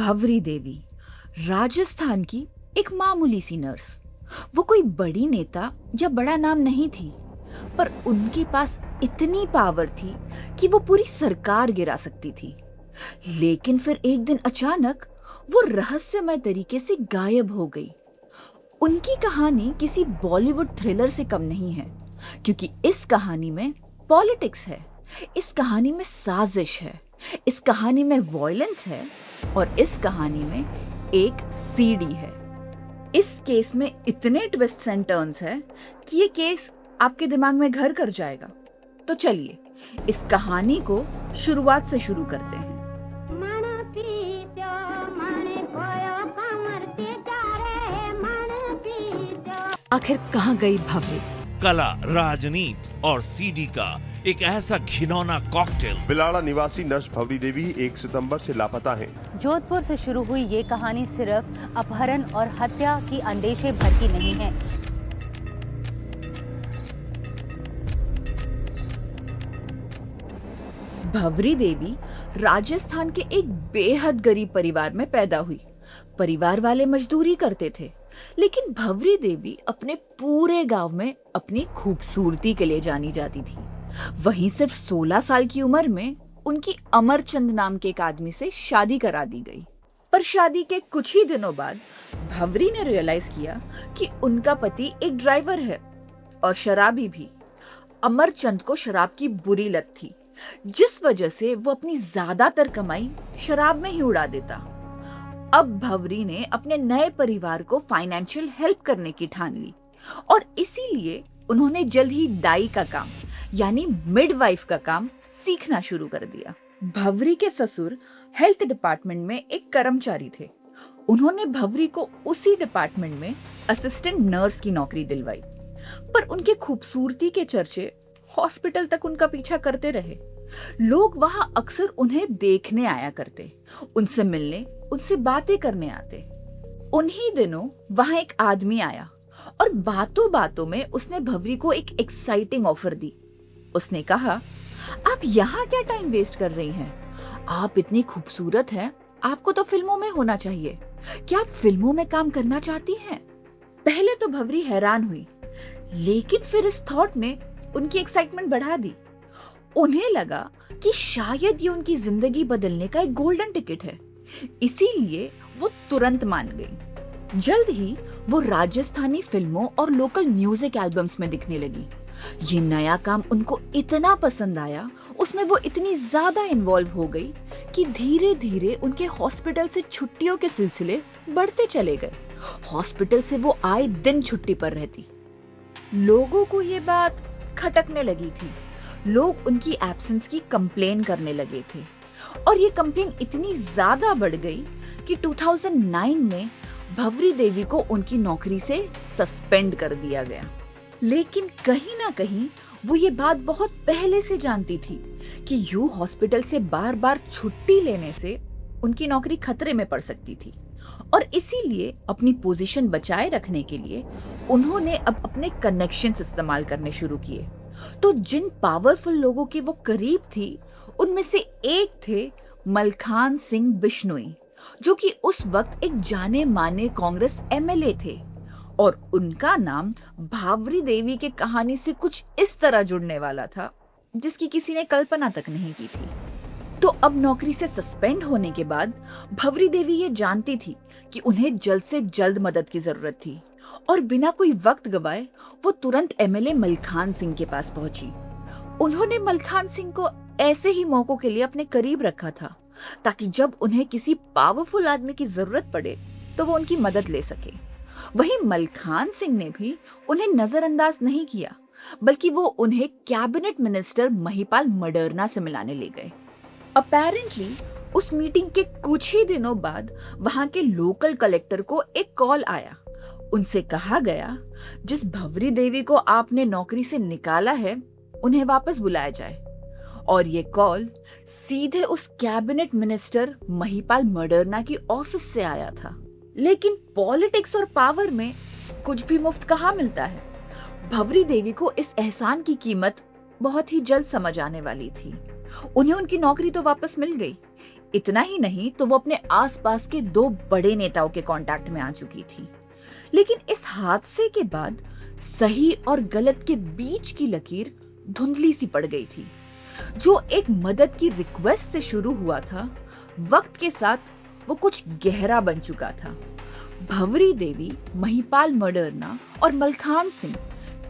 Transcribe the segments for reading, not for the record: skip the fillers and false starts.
भंवरी देवी राजस्थान की एक मामूली सी नर्स। वो कोई बड़ी नेता या बड़ा नाम नहीं थी, पर उनके पास इतनी पावर थी कि वो पूरी सरकार गिरा सकती थी। लेकिन फिर एक दिन अचानक वो रहस्यमय तरीके से गायब हो गई। उनकी कहानी किसी बॉलीवुड थ्रिलर से कम नहीं है, क्योंकि इस कहानी में पॉलिटिक्स है, इस कहानी में साजिश है, इस कहानी में वॉयलेंस है और इस कहानी में एक सीडी है। इस केस में इतने ट्विस्ट्स एंड टर्न्स है कि ये केस आपके दिमाग में घर कर जाएगा। तो चलिए इस कहानी को शुरुआत से शुरू करते हैं। आखिर कहाँ गई भंवरी? कला, राजनीति और सीडी का एक ऐसा घिनौना कॉकटेल। बिलाड़ा निवासी नर्स भंवरी देवी 1 सितंबर से लापता हैं। जोधपुर से शुरू हुई ये कहानी सिर्फ अपहरण और हत्या की अंदेशे भर की नहीं है। भंवरी देवी राजस्थान के एक बेहद गरीब परिवार में पैदा हुई। परिवार वाले मजदूरी करते थे, लेकिन भंवरी देवी अपने पूरे गांव में अपनी खूबसूरती के लिए जानी जाती थी। वहीं सिर्फ 16 साल की उम्र में उनकी अमरचंद नाम के एक आदमी से शादी करा दी गई। पर शादी के कुछ ही दिनों बाद भंवरी ने रियलाइज किया कि उनका पति एक ड्राइवर है और शराबी भी। अमरचंद को शराब की बुरी लत थी, जिस वजह से वो अपनी ज्यादातर कमाई शराब में ही उड़ा देता। अब भंवरी ने अपने नए परिवार को फाइनेंशियल हेल्प करने की ठान ली और इसीलिए उन्होंने जल्द ही दाई का काम यानी मिडवाइफ का काम सीखना शुरू कर दिया। भंवरी के ससुर हेल्थ डिपार्टमेंट में एक कर्मचारी थे। उन्होंने भंवरी को उसी डिपार्टमेंट में असिस्टेंट नर्स की नौकरी दिलवाई, पर उनके खूबसूरती के चर्चे हॉस्पिटल तक उनका पीछा करते रहे। लोग वहां अक्सर उन्हें देखने आया करते, उनसे मिलने, उनसे बातें करने आते। उन्हीं दिनों वहां एक आदमी आया और बातों बातों में उसने भंवरी को एक एक्साइटिंग ऑफर दी। उसने कहा, आप यहाँ क्या टाइम वेस्ट कर रही हैं? आप इतनी खूबसूरत हैं, आपको तो फिल्मों में होना चाहिए। क्या आप फिल्मों में काम करना चाहती हैं? पहले तो भंवरी हैरान हुई, लेकिन फिर इस थॉट ने उनकी एक्साइटमेंट बढ़ा दी। उन्हें लगा कि शायद ये उनकी जिंदगी बदलने का एक गोल्डन टिकट है, इसीलिए वो तुरंत मान गई। जल्द ही वो राजस्थानी फिल्मों और लोकल म्यूजिक एल्बम्स में दिखने लगी। ये नया काम उनको इतना पसंद आया, उसमें वो इतनी ज्यादा इन्वॉल्व हो गई कि धीरे धीरे उनके हॉस्पिटल से छुट्टियों के सिलसिले बढ़ते चले गए। हॉस्पिटल से वो आए दिन छुट्टी पर रहती। लोगों को ये बात खटकने लगी थी। लोग उनकी एब्सेंस की कंप्लेन करने लगे थे और ये कंप्लेन इतनी ज्यादा बढ़ गई कि 2009 में भंवरी देवी को उनकी नौकरी से सस्पेंड कर दिया गया। लेकिन कहीं ना कहीं वो ये बात बहुत पहले से जानती थी कि यूं हॉस्पिटल से बार बार छुट्टी लेने से उनकी नौकरी खतरे में पड़ सकती थी और इसीलिए अपनी पोजीशन बचाए रखने के लिए उन्होंने अब अपने कनेक्शंस इस्तेमाल करने शुरू किए। तो जिन पावरफुल लोगों के वो करीब थी, उनमें से एक थे मलखान सिंह बिश्नोई, जो कि उस वक्त एक जाने माने कांग्रेस एमएलए थे और उनका नाम भंवरी देवी के कहानी से कुछ इस तरह जुड़ने वाला था जिसकी किसी ने कल्पना तक नहीं की थी। तो अब नौकरी से सस्पेंड होने के बाद भंवरी देवी ये जानती थी कि उन्हें जल्द से जल्द मदद की जरूरत थी और बिना कोई वक्त गवाए वो तुरंत एमएलए मलखान सिंह के पास पहुंची। उन्होंने मलखान सिंह को ऐसे ही मौकों के लिए अपने करीब रखा था ताकि जब उन्हें किसी पावरफुल आदमी की जरूरत पड़े तो वो उनकी मदद ले सके। वहीं मलखान सिंह ने भी उन्हें नजरअंदाज नहीं किया, बल्कि वो उन्हें कैबिनेट मिनिस्टर महिपाल मडरना से मिलाने ले गए। अपेरेंटली उस मीटिंग के कुछ ही दिनों बाद वहां के लोकल कलेक्टर को एक कॉल आया। उनसे कहा गया, जिस भंवरी देवी को आपने नौकरी से निकाला है उन्हें वापस बुलाया जाए। और ये कॉल सीधे उस कैबिनेट मिनिस्टर महिपाल मडरना की ऑफिस से आया था। लेकिन पॉलिटिक्स और पावर में कुछ भी मुफ्त कहाँ मिलता है। भंवरी देवी को इस एहसान की कीमत बहुत ही जल्द समझ आने वाली थी। उन्हें उनकी नौकरी तो वापस मिल गई, इतना ही नहीं तो वो अपने आसपास के 2 बड़े नेताओं के कांटेक्ट में आ चुकी थी। लेकिन इस हादसे के बाद सही और गलत के बीच की लकीर धुंधली सी पड़ गई थी। जो एक मदद की रिक्वेस्ट से शुरू हुआ था, वक्त के साथ वो कुछ गहरा बन चुका था। भंवरी देवी, महिपाल मडरना और मलखान सिंह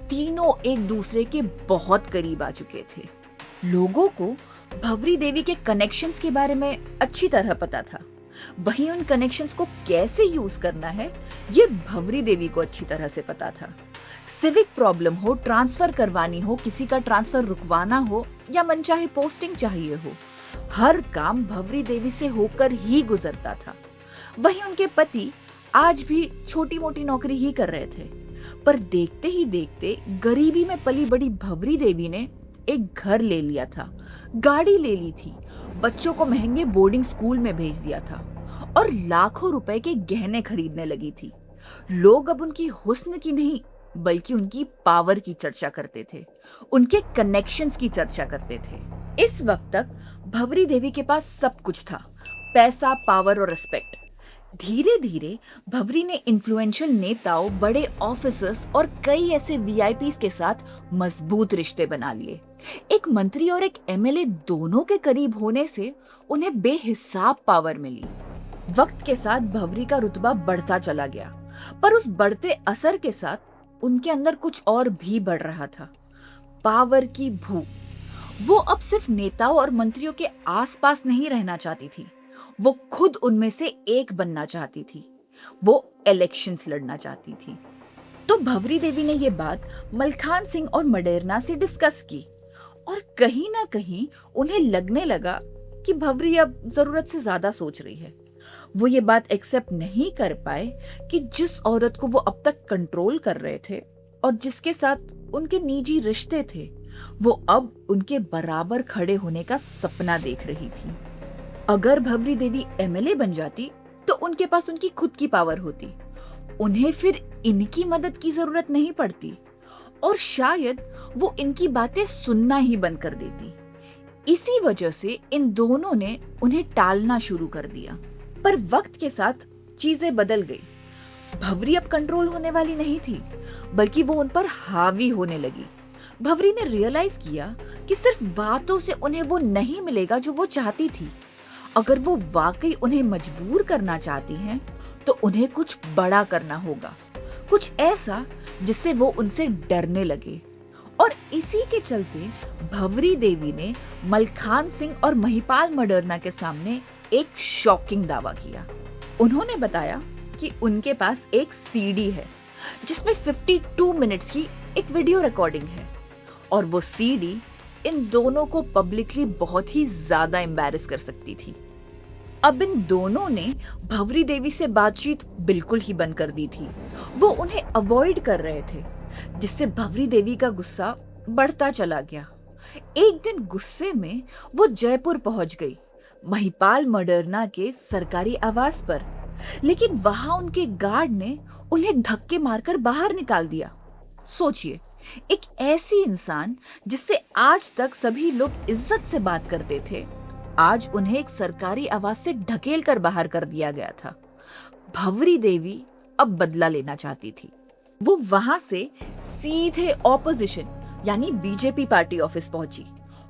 तीनों एक दूसरे के बहुत करीब आ चुके थे। लोगों को भंवरी देवी के कनेक्शंस के बारे में अच्छी तरह पता था। वहीं उन कनेक्शंस को कैसे यूज करना है, ये भंवरी देवी को अच्छी तरह से पता था। सिविक प्रॉब्लम हो, ट्रांसफर करवानी हो, किसी का ट्रांसफर रुकवाना हो या मनचाहे पोस्टिंग चाहिए हो, हर काम भंवरी देवी से होकर ही गुजरता था। वहीं उनके पति आज भी छोटी मोटी नौकरी ही कर रहे थे, पर देखते ही देखते गरीबी में पली बड़ी भंवरी देवी ने एक घर ले लिया था, गाड़ी ले ली थी, बच्चों को महंगे बोर्डिंग स्कूल में भेज दिया था और लाखों रुपए के गहने खरीदने लगी थी। लोग अब उनकी हुस्न की नहीं बल्कि उनकी पावर की चर्चा करते थे, उनके कनेक्शंस की चर्चा करते थे। इस वक्त तक भंवरी देवी के पास सब कुछ था, पैसा, पावर और रिस्पेक्ट। धीरे धीरे भंवरी ने इन्फ्लुएंशियल नेताओं, बड़े ऑफिसर्स और कई ऐसे वीआईपीज के साथ मजबूत रिश्ते बना लिए। एक मंत्री और एक एमएलए दोनों के करीब होने से उन्हें बेहिसाब पावर मिली। वक्त के साथ भंवरी का रुतबा बढ़ता चला गया, पर उस बढ़ते असर के साथ उनके अंदर कुछ और भी बढ़ रहा था, पावर की भूख। वो अब सिर्फ नेताओं और मंत्रियों के आसपास नहीं रहना चाहती थी, वो खुद उनमें से एक बनना चाहती थी। वो इलेक्शंस लड़ना चाहती थी। तो भंवरी देवी ने ये बात मलखान सिंह और मडेरना से डिस्कस की और कहीं ना कहीं उन्हें लगने लगा कि भंवरी अब जरूरत से ज्यादा सोच रही है। वो ये बात एक्सेप्ट नहीं कर पाए कि जिस औरत को वो अब तक कंट्रोल कर रहे थे और जिसके साथ उनके निजी रिश्ते थे, वो अब उनके बराबर खड़े होने का सपना देख रही थी। अगर भंवरी देवी एमएलए बन जाती तो उनके पास उनकी खुद की पावर होती, उन्हें फिर इनकी मदद की जरूरत नहीं पड़ती और शायद वो इनकी बातें सुनना ही बंद कर देती। इसी वजह से इन दोनों ने उन्हें टालना शुरू कर दिया। पर वक्त के साथ चीजें बदल गई। भंवरी अब कंट्रोल होने वाली नहीं थी, बल्कि वो उन पर हावी होने लगी। भंवरी ने रियलाइज किया कि सिर्फ बातों से उन्हें वो नहीं मिलेगा जो वो चाहती थी। अगर वो वाकई उन्हें मजबूर करना चाहती हैं, तो उन्हें कुछ बड़ा करना होगा, कुछ ऐसा जिससे वो उनसे डरने लगे। और इसी के चलते भंवरी देवी ने मलखान सिंह और महिपाल मडरना के सामने एक शॉकिंग दावा किया। उन्होंने बताया कि उनके पास एक सीडी है जिसमें 52 मिनट्स की एक वीडियो रिकॉर्डिंग है और वो सीडी इन दोनों को पब्लिकली बहुत ही ज्यादा एम्बैरेस कर सकती थी। अब इन दोनों ने भंवरी देवी से बातचीत बिल्कुल ही बंद कर दी थी। वो उन्हें अवॉइड कर रहे थे, जिससे भंवरी देवी का गुस्सा बढ़ता चला गया। एक दिन गुस्से में वो जयपुर पहुंच गई, महिपाल मडरना के सरकारी आवास पर, लेकिन वहां उनके गार्ड ने उन्हें धक्के मारकर बाहर निकाल दिया। सोचिए, एक ऐसी इंसान जिससे आज तक सभी लोग इज्जत से बात करते थे, आज उन्हें एक सरकारी आवास से ढकेल कर बाहर कर दिया गया था। भंवरी देवी अब बदला लेना चाहती थी। वो वहां से सीधे ऑपोजिशन यानी बीजेपी पार्टी ऑफिस पहुंची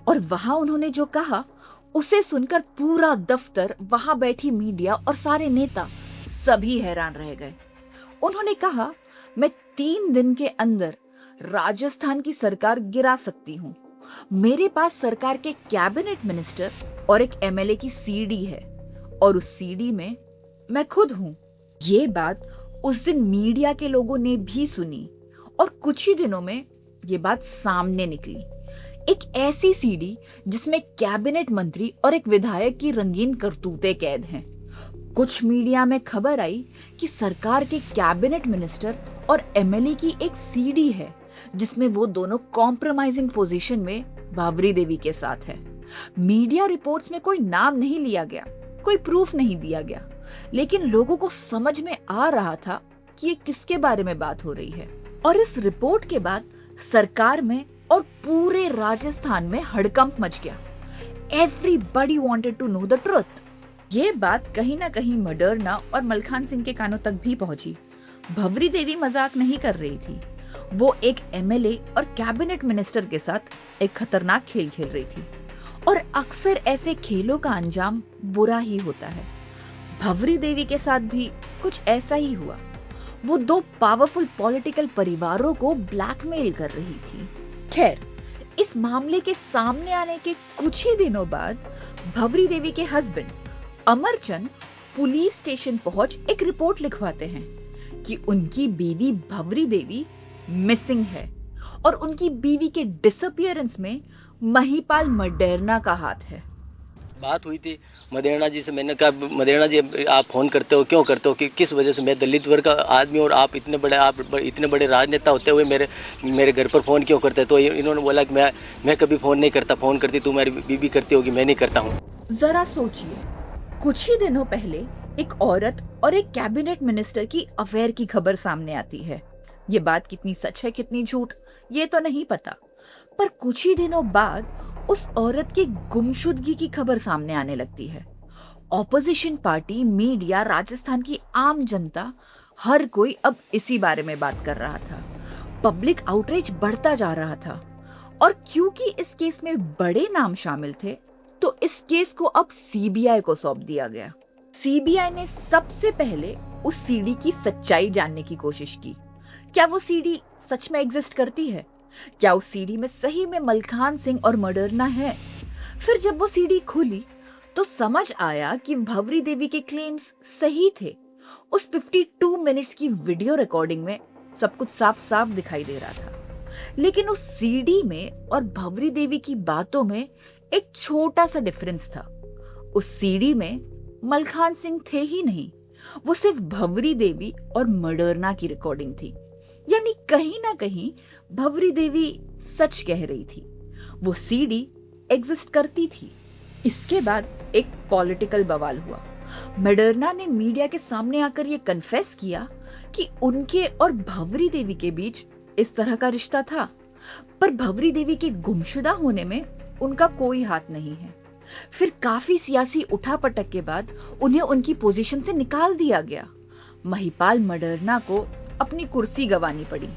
और वहां उन्होंने जो कहा उसे सुनकर पूरा दफ्तर, वहां बैठी मीडिया और सारे नेता सभी हैरान रह गए। उन्होंने कहा, मैं 3 दिन के अंदर राजस्थान की सरकार गिरा सकती हूँ। मेरे पास सरकार के कैबिनेट मिनिस्टर और एक एमएलए की सीडी है और उस सीडी में मैं खुद हूँ। ये बात उस दिन मीडिया के लोगों ने भी सुनी और कुछ ही दिनों में ये बात सामने निकली। एक ऐसी सीडी जिसमें कैबिनेट मंत्री और एक विधायक की रंगीन करतूतें कैद हैं। कुछ मीडिया में खबर आई कि सरकार के कैबिनेट मिनिस्टर और एमएलए की एक सीडी है जिसमें वो दोनों कॉम्प्रोमाइजिंग पोजीशन में भंवरी देवी के साथ है। मीडिया रिपोर्ट्स में कोई नाम नहीं लिया गया, कोई प्रूफ नहीं दिया गया, लेकिन लोगों को समझ में आ रहा था कि ये किसके बारे में बात हो रही है। और इस रिपोर्ट के बाद सरकार में और पूरे राजस्थान में हड़कंप मच गया। Everybody wanted to know the truth. ये बात कहीं ना कहीं मडरना और मलखान सिंह के कानों तक भी पहुंची। भंवरी देवी मजाक नहीं कर रही थी, वो एक एमएलए और कैबिनेट मिनिस्टर के साथ एक खतरनाक खेल खेल रही थी, और अक्सर ऐसे खेलों का अंजाम बुरा ही होता है। भंवरी देवी के साथ भी कुछ ऐसा ही हुआ। वो दो पावरफुल पॉलिटिकल परिवारों को ब्लैकमेल कर रही थी। खैर, इस मामले के सामने आने के कुछ ही दिनों बाद भंवरी देवी के हस्बैंड अमरचंद पुलिस स्टेशन पहुंच एक रिपोर्ट लिखवाते हैं कि उनकी बीवी भंवरी देवी मिसिंग है और उनकी बीवी के डिसअपियरेंस में महिपाल मडेरना का हाथ है। बात हुई थी मदेरणा जी से, मैंने कहा मदेरणा जी आप फोन करते हो, क्यों करते हो, कि किस वजह से, मैं दलित वर्ग का आदमी और आप इतने बड़े राजनेता होते हुए मेरे घर पर फ़ोन क्यों करते हैं? तो इन्होंने बोला कि मैं कभी फ़ोन नहीं करता, फ़ोन करती तू मेरी बीबी करती होगी, मैं नहीं करता हूँ। जरा सोचिए, कुछ ही दिनों पहले एक औरत और एक कैबिनेट मिनिस्टर की अफेयर की खबर सामने आती है। ये बात कितनी सच है कितनी झूठ ये तो नहीं पता, पर कुछ ही दिनों बाद उस औरत की गुमशुदगी की खबर सामने आने लगती है। ऑपोजिशन पार्टी, मीडिया, राजस्थान की आम जनता, हर कोई अब इसी बारे में बात कर रहा था। पब्लिक आउटरीच बढ़ता जा रहा था, और क्योंकि इस केस में बड़े नाम शामिल थे तो इस केस को अब सीबीआई को सौंप दिया गया। सीबीआई ने सबसे पहले उस सीडी की सच्चाई जानने की कोशिश की। क्या वो सीडी सच में एग्जिस्ट करती है? क्या उस सीडी में सही में मलखान सिंह और मडरना है? फिर जब वो सीडी खुली तो समझ आया कि भंवरी देवी के क्लेम्स सही थे। उस 52 मिनट्स की वीडियो रिकॉर्डिंग में सब कुछ साफ साफ दिखाई दे रहा था, लेकिन उस सीडी में और भंवरी देवी की बातों में एक छोटा सा डिफरेंस था। उस सीडी में मलखान सिंह थे ही नहीं, वो सिर्फ भंवरी देवी और मडरना की रिकॉर्डिंग थी। यानी कहीं ना कहीं भंवरी देवी सच कह रही थी, वो सीडी एग्जिस्ट करती थी। इसके बाद एक पॉलिटिकल बवाल हुआ। मडरना ने मीडिया के सामने आकर ये कन्फेस किया कि उनके और भंवरी देवी के बीच इस तरह का रिश्ता था, पर भंवरी देवी के गुमशुदा होने में उनका कोई हाथ नहीं है। फिर काफी सियासी उठापटक के बाद उन्हें उनकी पोजीशन से निकाल दिया गया। महिपाल मडरना को अपनी कुर्सी गंवानी पड़ी।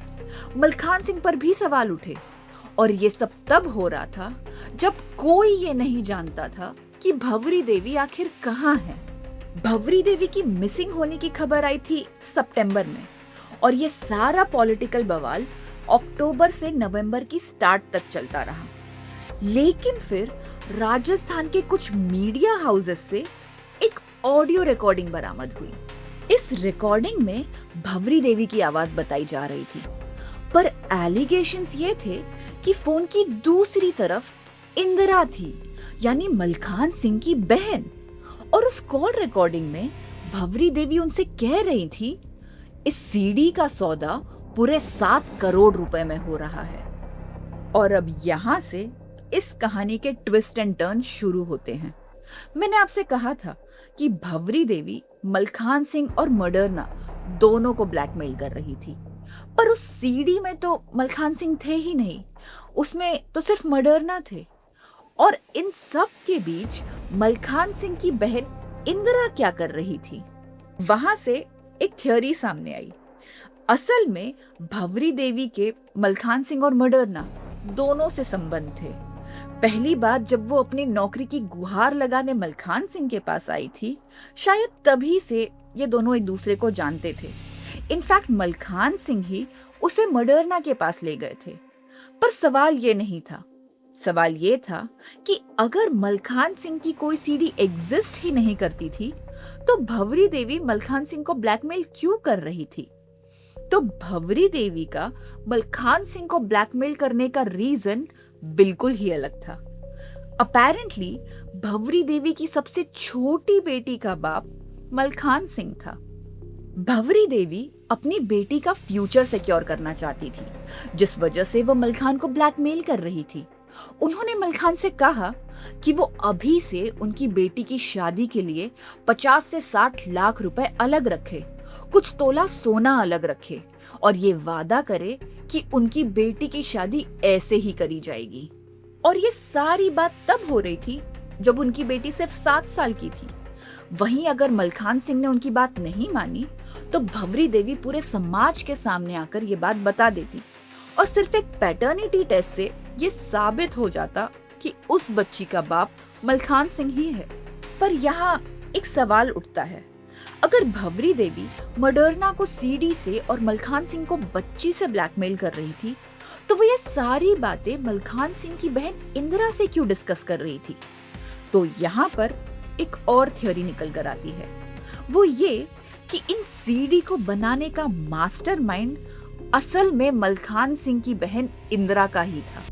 मलखान सिंह पर भी सवाल उठे, और ये सब तब हो रहा था जब कोई ये नहीं जानता था कि भंवरी देवी आखिर कहाँ है। भंवरी देवी की मिसिंग होने की खबर आई थी सितंबर में, और ये सारा पॉलिटिकल बवाल अक्टूबर से नवंबर की स्टार्ट तक चलता रहा। लेकिन फिर राजस्थान के कुछ मीडिया हाउसेस से एक ऑडियो रिकॉर्डिंग बरामद हुई। इस रिकॉर्डिंग में भंवरी देवी की आवाज बताई जा रही थी, पर एलिगेशंस ये थे कि फोन की दूसरी तरफ इंदिरा थी, यानी मलखान सिंह की बहन, और उस कॉल रिकॉर्डिंग में भंवरी देवी उनसे कह रही थी इस सीडी का सौदा पूरे 7 करोड़ रुपए में हो रहा है। और अब यहां से इस कहानी के ट्विस्ट एंड टर्न शुरू होते हैं। मैंने आपसे कहा था कि भंवरी देवी मलखान सिंह और मडरना दोनों को ब्लैकमेल कर रही थी, पर उस सीडी में तो मलखान सिंह थे ही नहीं, उसमें तो सिर्फ मडरना थे। और इन सब के बीच मलखान सिंह की बहन इंदिरा क्या कर रही थी? वहां से एक थ्योरी सामने आई। असल में भंवरी देवी के मलखान सिंह और मडरना दोनों से संबंध थे। पहली बार जब वो अपनी नौकरी की गुहार लगाने मलखान सिंह के पास आई थी, शायद तभी से ये दोनों एक दूसरे को जानते थे। इनफैक्ट मलखान सिंह ही उसे मडरना के पास ले गए थे। पर सवाल ये नहीं था, सवाल ये था कि अगर मलखान सिंह की कोई सीडी एग्जिस्ट ही नहीं करती थी तो भंवरी देवी मलखान सिंह को ब्लैकमेल क्यों कर रही थी? तो भंवरी देवी का मलखान सिंह को ब्लैकमेल करने का रीजन बिल्कुल ही अलग था। अपैरेंटली भंवरी देवी की सबसे छोटी बेटी का बाप मलखान सिंह था। भंवरी देवी अपनी बेटी का फ्यूचर सिक्योर करना चाहती थी, जिस वजह से वो मलखान को ब्लैकमेल कर रही थी। उन्होंने मलखान से कहा कि वो अभी से उनकी बेटी की शादी के लिए 50 से 60 लाख रुपए अलग रखे, कुछ तोला सोना अलग रखे, और ये वादा करे कि उनकी बेटी की शादी ऐसे ही करी जाएगी। और ये सारी बात तब हो रही थी जब उनकी बेटी सिर्फ 7 साल की थी। वहीं अगर मलखान सिंह ने उनकी बात नहीं मानी तो भंवरी देवी पूरे समाज के सामने आकर ये बात बता देती और सिर्फ एक पैटर्निटी टेस्ट से ये साबित हो जाता कि उस बच्ची का बाप मलखान सिंह ही है। पर यहाँ एक सवाल उठता है, अगर भंवरी देवी मडर्ना को सीडी से और मलखान सिंह को बच्ची से ब्लैकमेल कर रही थी तो वो ये सारी बातें मलखान सिंह की बहन इंदिरा से क्यों डिस्कस कर रही थी? तो यहाँ पर एक और थ्योरी निकल कर आती है, वो ये कि इन सीडी को बनाने का मास्टरमाइंड असल में मलखान सिंह की बहन इंदिरा का ही था।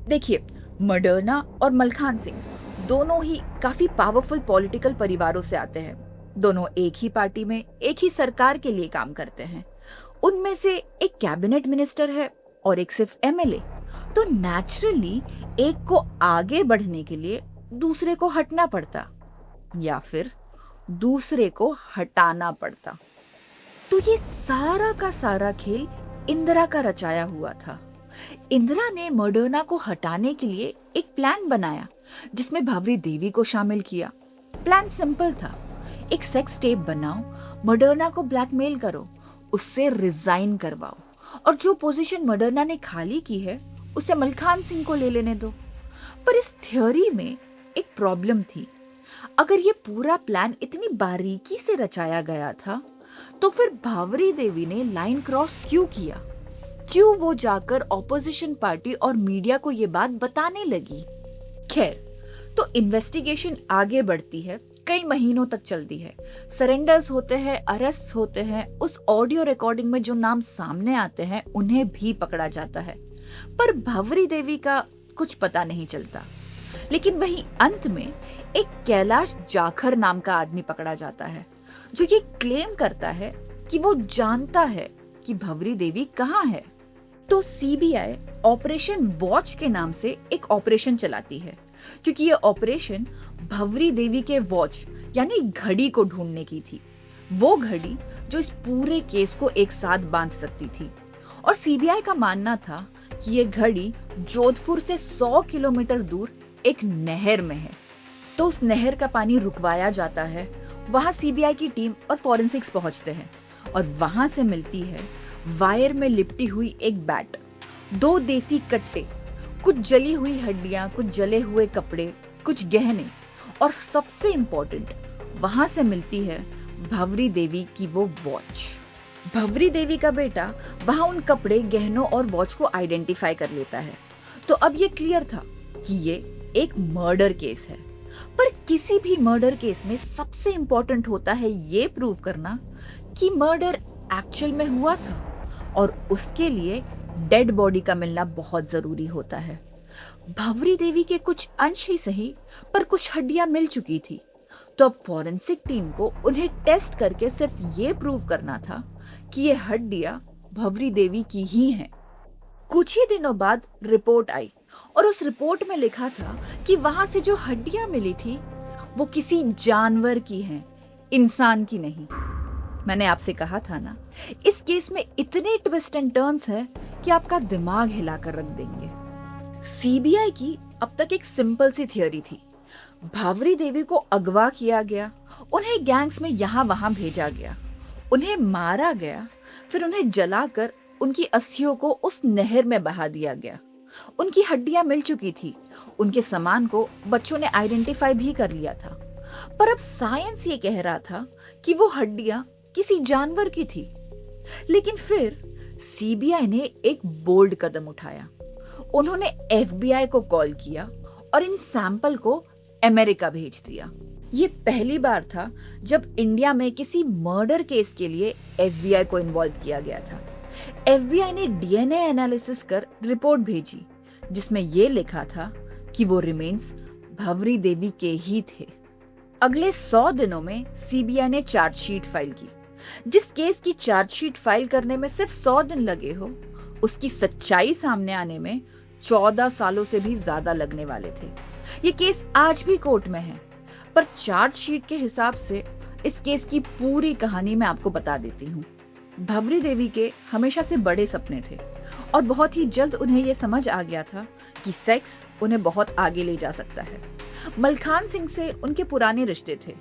देखिए, मडर्ना और मलखान सिंह दोनों ही काफी पावरफुल पॉलिटिकल परिवारों से आते हैं। दोनों एक ही पार्टी में एक ही सरकार के लिए काम करते हैं। उनमें से एक कैबिनेट मिनिस्टर है और एक सिर्फ एमएलए। तो नेचुरली एक को आगे बढ़ने के लिए दूसरे को हटना पड़ता या फिर दूसरे को हटाना पड़ता। तो ये सारा का सारा खेल इंदिरा का रचाया हुआ था। इंदिरा ने मडर्ना को हटाने के लिए एक प्लान बनाया जिसमें भंवरी देवी को शामिल किया। प्लान सिंपल था, एक सेक्स टेप बनाओ, मडर्ना को ब्लैकमेल करो, उससे रिजाइन करवाओ और जो पोजीशन मडर्ना ने खाली की है उसे मलखान सिंह को ले लेने दो। पर इस थ्योरी में एक प्रॉब्लम थी। अगर ये पूरा प्लान इतनी बारीकी से रचाया गया था तो फिर भंवरी देवी ने लाइन क्रॉस क्यों किया? क्यों वो जाकर ऑपोजिशन पार्टी और मीडिया को ये बात बताने लगी? खैर, तो इन्वेस्टिगेशन आगे बढ़ती है, कई महीनों तक चलती है। सरेंडर्स होते हैं, अरेस्ट होते हैं, उस ऑडियो रिकॉर्डिंग में जो नाम सामने आते हैं उन्हें भी पकड़ा जाता है। पर भंवरी देवी का कुछ पता नहीं चलता। लेकिन वहीं अंत में एक कैलाश जाखर नाम का आदमी पकड़ा जाता है जो ये क्लेम करता है कि वो जानता है कि भंवरी देवी कहाँ है। तो सीबीआई ऑपरेशन वॉच के नाम से एक ऑपरेशन चलाती है, क्योंकि ये ऑपरेशन भंवरी देवी के वॉच यानी घड़ी को ढूंढने की थी। वो घड़ी जो इस पूरे केस को एक साथ बांध सकती थी। और सीबीआई का मानना था कि ये घड़ी जोधपुर से 100 किलोमीटर दूर एक नहर में है। तो उस नहर का पानी रुकवाया जाता है। वहां सीबीआई की टीम और फॉरेंसिक्स पहुंचते हैं और वहां से मिलती है वायर में लिपटी हुई एक बैट, 2 देसी कट्टे, कुछ जली हुई हड्डियां, कुछ जले हुए कपड़े, कुछ गहने और सबसे इंपॉर्टेंट वहां से मिलती है भंवरी देवी की वो वॉच। भंवरी देवी का बेटा वहां उन कपड़े, गहनों और वॉच को आइडेंटिफाई कर लेता है। तो अब ये क्लियर था कि ये एक मर्डर केस है। पर किसी भी मर्डर केस में सबसे इंपॉर्टेंट होता है ये प्रूव करना कि मर्डर एक्चुअल में हुआ था और उसके लिए डेड बॉडी का मिलना बहुत जरूरी होता है। भंवरी देवी के कुछ अंश ही सही पर कुछ हड्डियां मिल चुकी थी। तो अब फॉरेंसिक टीम को उन्हें टेस्ट करके सिर्फ ये प्रूव करना था कि ये हड्डियां भंवरी देवी की ही हैं। कुछ ही दिनों बाद रिपोर्ट आई और उस रिपोर्ट में लिखा था कि वहां से जो हड्डियां मिली थी वो किसी जानवर की हैं, इंसान की नहीं। मैंने आपसे कहा था ना, इस केस में इतने ट्विस्ट एंड टर्न्स है कि आपका दिमाग हिलाकर रख देंगे। सीबीआई की अब तक एक सिंपल सी थियोरी थी। भंवरी देवी को अगवा किया गया, उन्हें गैंग्स में यहाँ वहां भेजा गया, उन्हें मारा गया, फिर उन्हें जलाकर उनकी अस्थियों को उस नहर में बहा दिया गया। उनकी हड्डियां मिल चुकी थी, उनके सामान को बच्चों ने आइडेंटिफाई भी कर लिया था। पर अब साइंस ये कह रहा था कि वो हड्डियां किसी जानवर की थी। लेकिन फिर सीबीआई ने एक बोल्ड कदम उठाया। उन्होंने एफबीआई को कॉल किया और इन सैंपल को अमेरिका भेज दिया। ये पहली बार था जब इंडिया में किसी मर्डर केस के लिए एफबीआई को इन्वॉल्व किया गया था। एफबीआई ने डीएनए एनालिसिस कर रिपोर्ट भेजी जिसमें यह लिखा था कि वो रिमेन्स भंवरी देवी के ही थे। अगले 100 दिनों में सीबीआई ने चार्जशीट फाइल की। जिस केस की चार्जशीट फाइल करने में सिर्फ 100 दिन लगे हो, उसकी सच्चाई सामने आने में 14 सालों से भी ज्यादा लगने वाले थे। ये केस आज भी कोर्ट में है, पर चार्जशीट के हिसाब से इस केस की पूरी कहानी मैं आपको बता देती हूँ। भंवरी देवी के हमेशा से बड़े सपने थे और बहुत ही जल्द उन्हें यह समझ आ गया था कि सेक्स उन्हें बहुत आगे ले जा सकता है। मलखान सिंह से उनके पुराने रिश्ते थे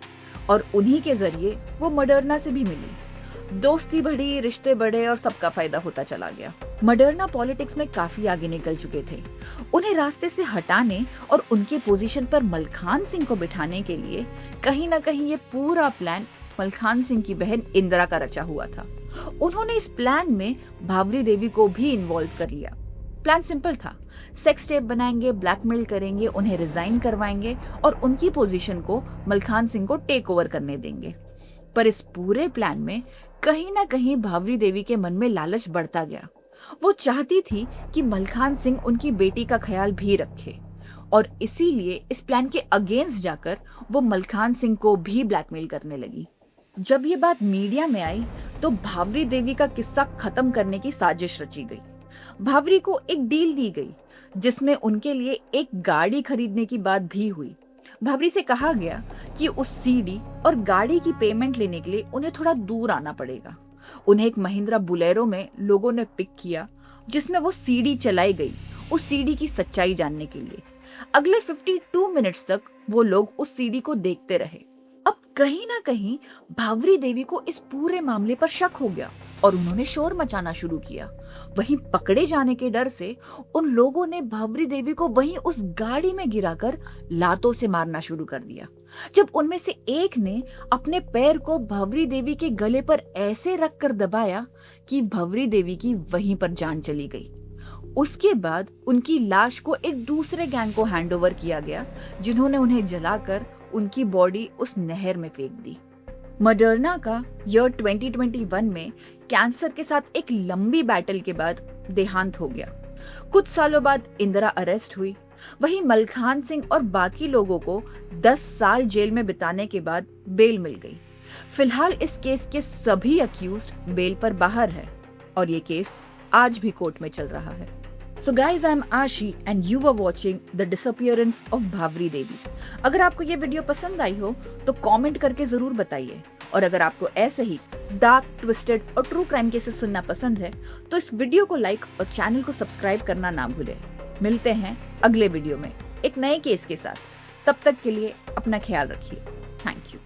और उन्हीं के जरिए वो मडर्ना से भी मिली। दोस्ती बढ़ी, रिश्ते बढ़े और सबका फायदा होता चला गया। मडर्ना पॉलिटिक्स में काफी आगे निकल चुके थे। उन्हें रास्ते से हटाने और उनके पोजीशन पर मलखान सिंह को बिठाने के लिए कहीं ना कहीं ये पूरा प्लान मलखान सिंह की बहन इंदिरा का रचा हुआ था। उन्होंने इस प्लान में भावरी देवी को भी इन्वॉल्व कर लिया। प्लान सिंपल था, सेक्स टेप बनाएंगे, ब्लैकमेल करेंगे, उन्हें रिजाइन करवाएंगे और उनकी पोजीशन को मलखान सिंह को टेक ओवर करने देंगे। पर इस पूरे प्लान में कहीं ना कहीं भावरी देवी के मन में लालच बढ़ता गया। वो चाहती थी कि मलखान सिंह उनकी बेटी का ख्याल भी रखे और इसीलिए इस प्लान के अगेंस्ट जाकर वो मलखान सिंह को भी ब्लैकमेल करने लगी। जब ये बात मीडिया में आई तो भावरी देवी का किस्सा खत्म करने की साजिश रची गई। भावरी को एक डील दी गई जिसमें उनके लिए एक गाड़ी खरीदने की बात भी हुई। भावरी से कहा गया कि उस सीडी और गाड़ी की पेमेंट लेने के लिए उन्हें थोड़ा दूर आना पड़ेगा। उन्हें एक महिंद्रा बुलेरो में लोगों ने पिक किया जिसमें वो सीडी चलाई गई उस सीडी की सच्चाई जानने के लिए। अगले 52 मिनट्स तक वो लोग उस सीडी को देखते रहे। अब कहीं ना कहीं भावरी देवी को इस पूरे मामले पर शक हो गया और उन्होंने शोर मचाना शुरू किया। वहीं पकड़े जाने के डर से उन लोगों ने भावरी देवी को वहीं उस गाड़ी में गिराकर लातों से मारना शुरू कर दिया। जब उनमें से एक ने अपने पैर को भावरी देवी के गले पर ऐसे रखकर दबाया कि भावरी देवी की वहीं पर जान चली गई। उसके बाद उनकी लाश को एक दूसरे गैंग को हैंडओवर किया गया जिन्होंने उन्हें जलाकर उनकी बॉडी उस नहर में फेंक दी। मडर्ना का ईयर 2021 में कैंसर के साथ एक लंबी बैटल के बाद देहांत हो गया। कुछ सालों बाद इंदिरा अरेस्ट हुई। वहीं मलखान सिंह और बाकी लोगों को 10 साल जेल में बिताने के बाद बेल मिल गई। फिलहाल इस केस के सभी अक्यूज्ड बेल पर बाहर है और ये केस आज भी कोर्ट में चल रहा है। So guys, I'm Ashi and you were watching The Disappearance of भावरी देवी। अगर आपको ये वीडियो पसंद आई हो तो कमेंट करके जरूर बताइए और अगर आपको ऐसे ही डार्क, ट्विस्टेड और ट्रू क्राइम केसेस सुनना पसंद है तो इस वीडियो को लाइक और चैनल को सब्सक्राइब करना ना भूलें। मिलते हैं अगले वीडियो में एक नए केस के साथ। तब तक के लिए अपना ख्याल रखिए। Thank you.